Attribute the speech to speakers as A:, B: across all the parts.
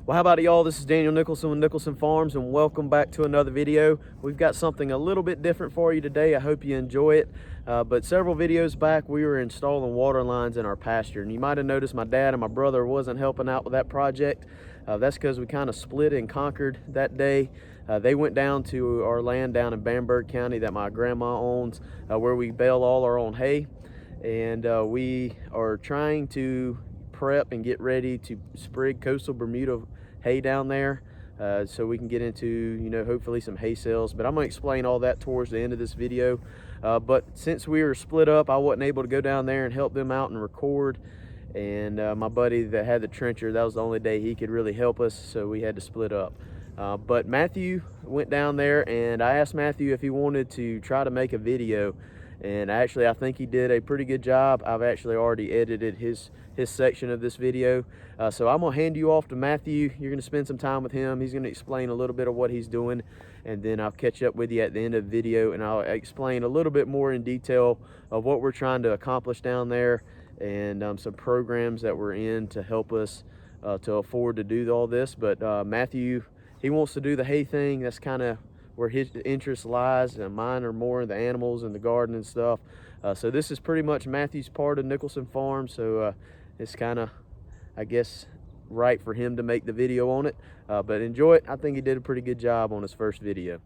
A: Well, how about it, y'all? This is Daniel Nicholson with Nicholson Farms, and welcome back to another video. We've got something a little bit different for you today. I hope you enjoy it. But several videos back, we were installing water lines in our pasture, and you might have noticed my dad and my brother wasn't helping out with that project. That's because we kind of split and conquered that day. They went down to our land down in Bamberg County that my grandma owns, where we bale all our own hay, and we are trying to prep and get ready to sprig coastal Bermuda hay down there, so we can get into, hopefully some hay sales. But I'm going to explain all that towards the end of this video. But since we were split up, I wasn't able to go down there and help them out and record, and my buddy that had the trencher, that was the only day he could really help us, so we had to split up. But Matthew went down there, and I asked Matthew if he wanted to try to make a video, and actually I think he did a pretty good job. I've actually already edited his section of this video, so I'm gonna hand you off to Matthew. You're gonna spend some time with him. He's gonna explain a little bit of what he's doing, and then I'll catch up with you at the end of the video, and I'll explain a little bit more in detail of what we're trying to accomplish down there, and some programs that we're in to help us to afford to do all this. But Matthew, he wants to do the hay thing. That's kind of where his interest lies, and mine are more in the animals and the garden and stuff. So this is pretty much Matthew's part of Nicholson Farms, so it's kind of, I guess, right for him to make the video on it. But enjoy it. I think he did a pretty good job on his first video.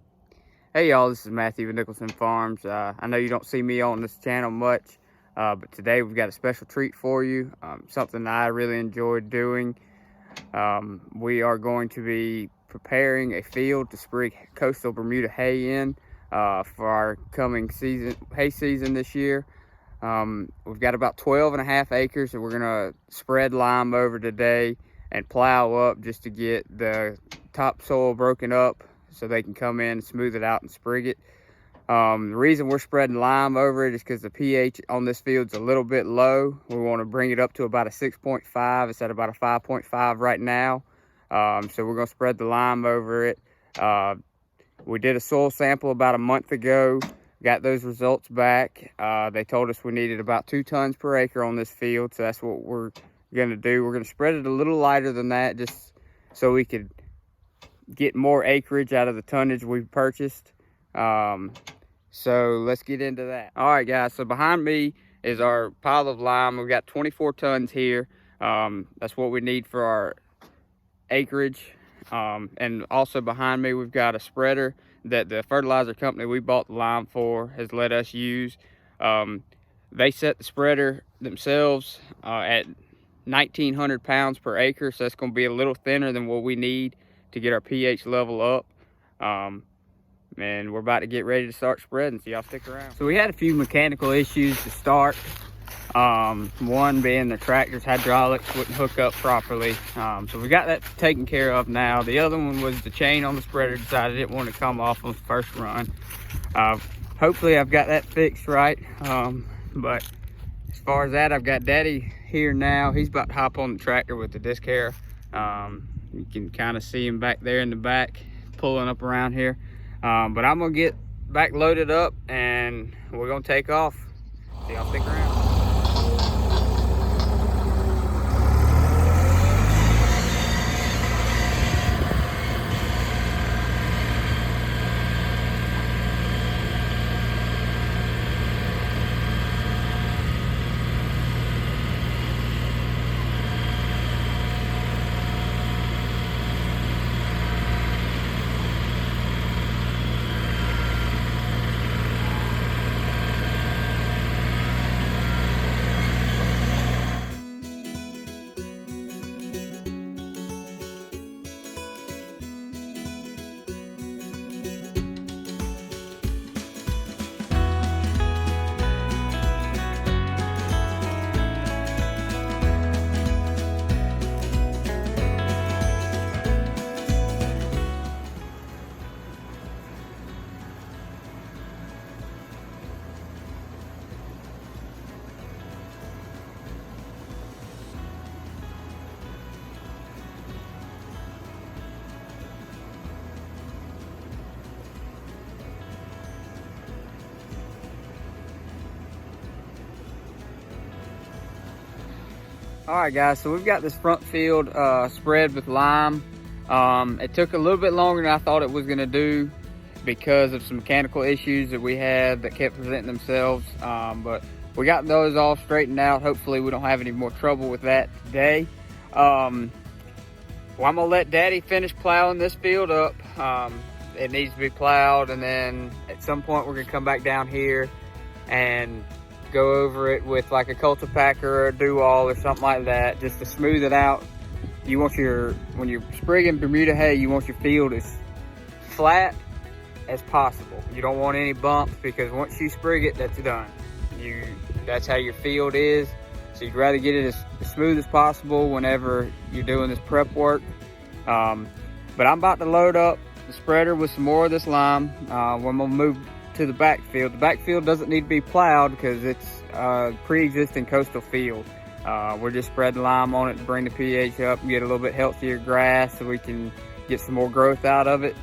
B: Hey y'all, this is Matthew with Nicholson Farms. I know you don't see me on this channel much, but today we've got a special treat for you, something that I really enjoyed doing. We are going to be preparing a field to sprig coastal Bermuda hay in for our coming hay season this year. We've got about 12.5 acres that we're gonna spread lime over today and plow up just to get the topsoil broken up so they can come in and smooth it out and sprig it. The reason we're spreading lime over it is because the pH on this field's a little bit low. We want to bring it up to about a 6.5. It's at about a 5.5 right now. So we're going to spread the lime over it. We did a soil sample about a month ago, got those results back. They told us we needed about 2 tons per acre on this field, so that's what we're going to do. We're going to spread it a little lighter than that just so we could get more acreage out of the tonnage we purchased. So let's get into that. All right, guys, so behind me is our pile of lime. We've got 24 tons here. That's what we need for our acreage. And also behind me we've got a spreader that the fertilizer company we bought the lime for has let us use. They set the spreader themselves at 1,900 pounds per acre, so that's going to be a little thinner than what we need to get our pH level up. And we're about to get ready to start spreading, so y'all stick around. So we had a few mechanical issues to start. One being the tractor's hydraulics wouldn't hook up properly, so we got that taken care of now. The other one was the chain on the spreader decided it didn't want to come off on the first run. Hopefully I've got that fixed right, but as far as that, I've got Daddy here now. He's about to hop on the tractor with the disc harrow. You can kind of see him back there in the back pulling up around here, but I'm gonna get back loaded up and we're gonna take off, so y'all stick around. All right, guys, so we've got this front field spread with lime. It took a little bit longer than I thought it was gonna do because of some mechanical issues that we had that kept presenting themselves. But we got those all straightened out. Hopefully we don't have any more trouble with that today. Well, I'm gonna let Daddy finish plowing this field up. It needs to be plowed, and then at some point we're gonna come back down here and go over it with like a cultipacker or a do-all or something like that, just to smooth it out. You want when you're sprigging Bermuda hay, you want your field as flat as possible. You don't want any bumps, because once you sprig it, that's done. That's how your field is. So you'd rather get it as smooth as possible whenever you're doing this prep work. But I'm about to load up the spreader with some more of this lime. I'm gonna move to the backfield. The backfield doesn't need to be plowed because it's a pre-existing coastal field. We're just spreading lime on it to bring the pH up and get a little bit healthier grass so we can get some more growth out of it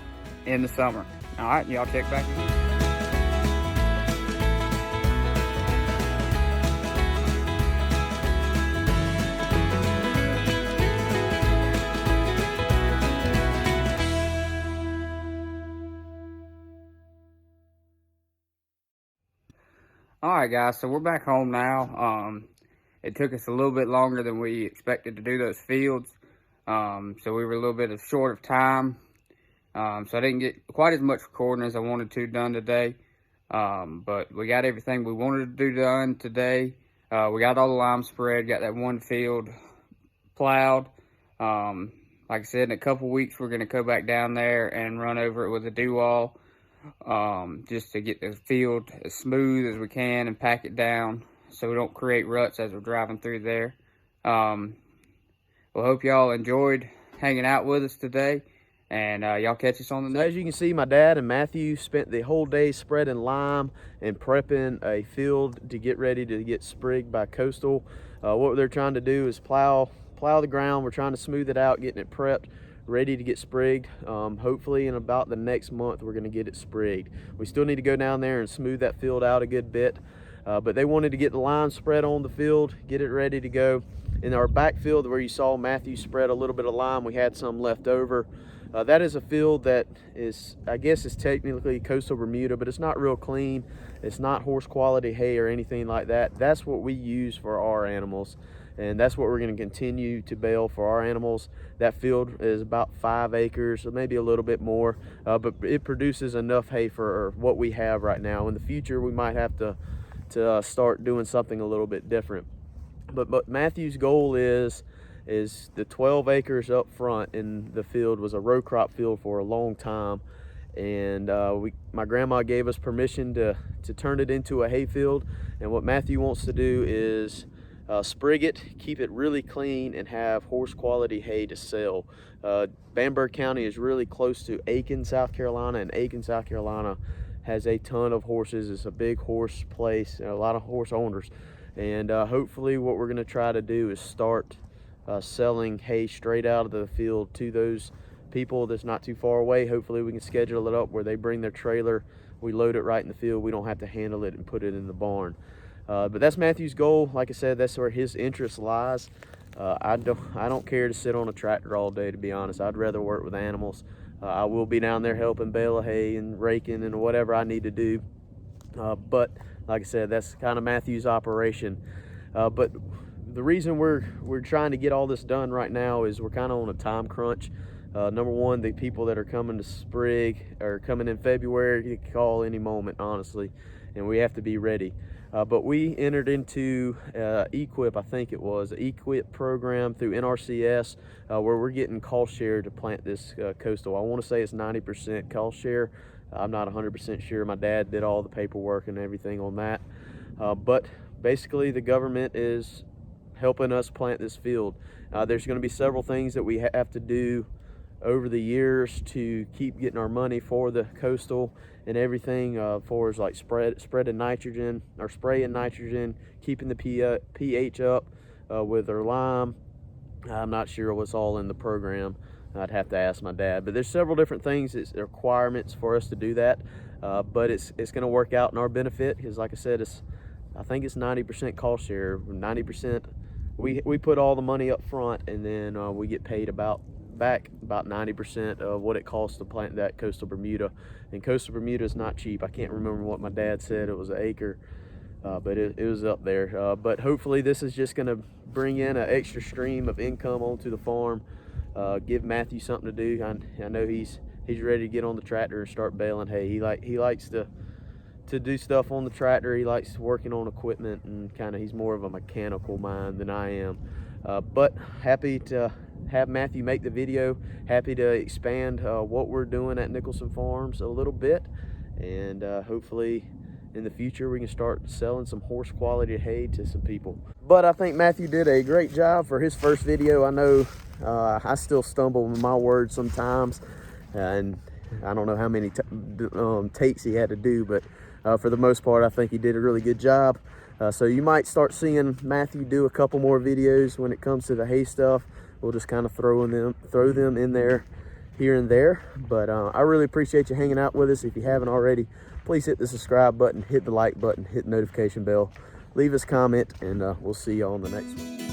B: in the summer. All right, y'all check back. All right, guys, so we're back home now. It took us a little bit longer than we expected to do those fields. So we were a little bit short of time. So I didn't get quite as much recording as I wanted to done today. But we got everything we wanted to do done today. We got all the lime spread, got that one field plowed. Like I said, in a couple weeks, we're gonna go back down there and run over it with a do-all. Just to get the field as smooth as we can and pack it down so we don't create ruts as we're driving through there. Well, hope y'all enjoyed hanging out with us today, and y'all catch us on the next.
A: As you can see, my dad and Matthew spent the whole day spreading lime and prepping a field to get ready to get sprigged by Costal. What they're trying to do is plow the ground. We're trying to smooth it out, getting it prepped, ready to get sprigged. Hopefully in about the next month we're going to get it sprigged. We still need to go down there and smooth that field out a good bit, but they wanted to get the lime spread on the field, get it ready to go. In our back field where you saw Matthew spread a little bit of lime, we had some left over. That is a field that is, I guess, is technically coastal Bermuda, but it's not real clean. It's not horse quality hay or anything like that. That's what we use for our animals, and that's what we're going to continue to bale for our animals. That field is about 5 acres, or maybe a little bit more, but it produces enough hay for what we have right now. In the future, we might have to start doing something a little bit different. But Matthew's goal is the 12 acres up front in the field was a row crop field for a long time, and my grandma gave us permission to turn it into a hay field. And what Matthew wants to do is sprig it, keep it really clean, and have horse quality hay to sell. Bamberg County is really close to Aiken, South Carolina, and Aiken, South Carolina has a ton of horses. It's a big horse place and a lot of horse owners, and hopefully what we're going to try to do is start selling hay straight out of the field to those people that's not too far away. Hopefully we can schedule it up where they bring their trailer, we load it right in the field, we don't have to handle it and put it in the barn. But that's Matthew's goal. Like I said, that's where his interest lies. I don't care to sit on a tractor all day, to be honest. I'd rather work with animals. I will be down there helping bale hay and raking and whatever I need to do. But like I said, that's kind of Matthew's operation. But the reason we're trying to get all this done right now is we're kind of on a time crunch. Number one, the people that are coming to sprig are coming in February. You can call any moment, honestly, and we have to be ready. But we entered into EQIP, I think it was, an EQIP program through NRCS, where we're getting cost share to plant this coastal. I want to say it's 90% cost share. I'm not 100% sure. My dad did all the paperwork and everything on that. But basically the government is helping us plant this field. There's going to be several things that we have to do over the years to keep getting our money for the coastal and everything, for as like spreading nitrogen or spraying nitrogen, keeping the pH up with our lime. I'm not sure what's all in the program. I'd have to ask my dad, but there's several different things. It's requirements for us to do that, but it's going to work out in our benefit, because like I said, I think it's 90% cost share, 90% we put all the money up front, and then we get paid back about 90% of what it costs to plant that coastal Bermuda. And coastal Bermuda is not cheap. I can't remember what my dad said. It was an acre, but it was up there. But hopefully this is just going to bring in an extra stream of income onto the farm, give Matthew something to do. I know he's ready to get on the tractor and start baling hay. He likes to do stuff on the tractor. He likes working on equipment, and he's more of a mechanical mind than I am. But happy to have Matthew make the video, happy to expand what we're doing at Nicholson Farms a little bit, and hopefully in the future we can start selling some horse quality hay to some people. But I think Matthew did a great job for his first video. I know I still stumble with my words sometimes, and I don't know how many takes he had to do, but for the most part I think he did a really good job. So you might start seeing Matthew do a couple more videos when it comes to the hay stuff. We'll just kind of throw them in there here and there. But I really appreciate you hanging out with us. If you haven't already, please hit the subscribe button, hit the like button, hit the notification bell, leave us a comment, and we'll see you on the next one.